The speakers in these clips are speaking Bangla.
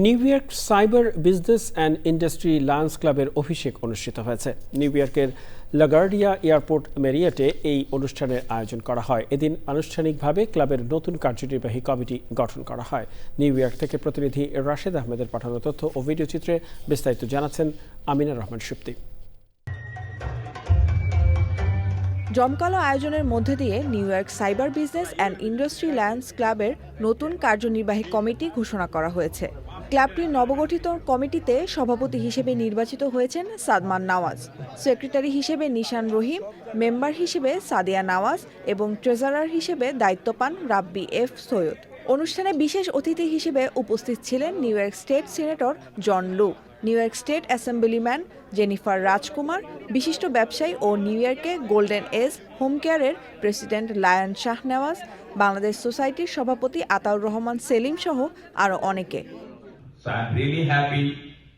New York cyber business and industry Lions ক্লাবের অভিষেক অনুষ্ঠিত হয়েছে। নিউ ইয়র্কের লাগার্ডিয়া এয়ারপোর্ট মেরিয়েটে এই অনুষ্ঠানের আয়োজন করা হয়। এদিন আনুষ্ঠানিকভাবে ক্লাবের নতুন কার্যনির্বাহী কমিটি গঠন করা হয়। নিউ ইয়র্ক থেকে প্রতিনিধি রাশেদ আহমেদের পাঠানো তথ্য ও ভিডিও চিত্রে বিস্তারিত জানাচ্ছেন আমিনা রহমান সুপ্তি। জমকালো আয়োজনের মধ্যে দিয়ে new York cyber business and industry Lions ক্লাবের নতুন কার্যনির্বাহী কমিটি ঘোষণা করা হয়েছে। ক্লাবটির নবগঠিত কমিটিতে সভাপতি হিসেবে নির্বাচিত হয়েছেন সাদমান নওয়াজ, সেক্রেটারি হিসেবে নিশান রহিম, মেম্বার হিসেবে সাদিয়া নওয়াজ এবং ট্রেজারার হিসেবে দায়িত্ব পান রাব্বি এফ সৈয়দ। অনুষ্ঠানে বিশেষ অতিথি হিসেবে উপস্থিত ছিলেন New York state senator John Lu, New York state assemblyman Jennifer Rajkumar, বিশিষ্ট ব্যবসায়ী ও নিউ ইয়র্কে গোল্ডেন এজ হোম কেয়ারের প্রেসিডেন্ট লায়ন শাহনেওয়াজ, বাংলাদেশ সোসাইটির সভাপতি আতাউর রহমান সেলিম সহ আরও অনেকে। So I'm really happy,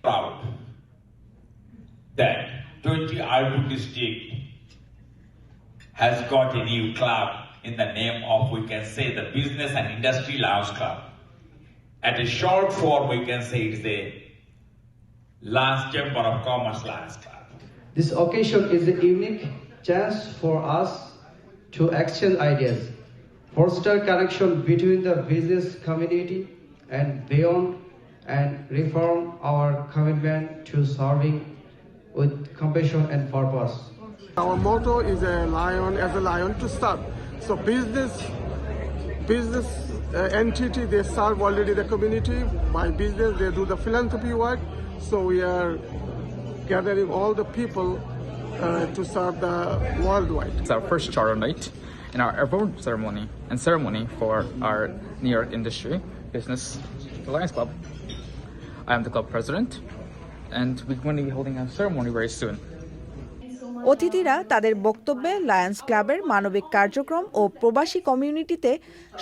proud that 20 Ardu district has got a new club in the name of, we can say, the Business and Industry Lions Club. At a short form, we can say it's a Lions Chamber of Commerce Lions Club. This occasion is a unique chance for us to exchange ideas, foster connection between the business community and beyond, and reform our commitment to serving with compassion and purpose. Our motto is as a lion to serve. So business entity, they serve already the community. By business, they do the philanthropy work. So we are gathering all the people to serve the worldwide. It's our first charter night and our award ceremony for our New York Industry Business Alliance Club. I am the club president, and we're going to be holding a ceremony very soon. অতিথিরা তাদের বক্তব্যে লায়ন্স ক্লাবের মানবিক কার্যক্রম ও প্রবাসী কমিউনিটিতে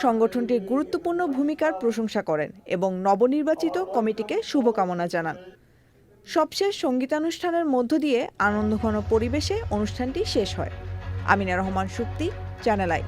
সংগঠনটির গুরুত্বপূর্ণ ভূমিকার প্রশংসা করেন এবং নবনির্বাচিত কমিটিকে শুভকামনা জানান। সবশেষ সঙ্গীতানুষ্ঠানের মধ্য দিয়ে আনন্দঘন পরিবেশে অনুষ্ঠানটি শেষ হয়। Amina Rahman Supti, channel I.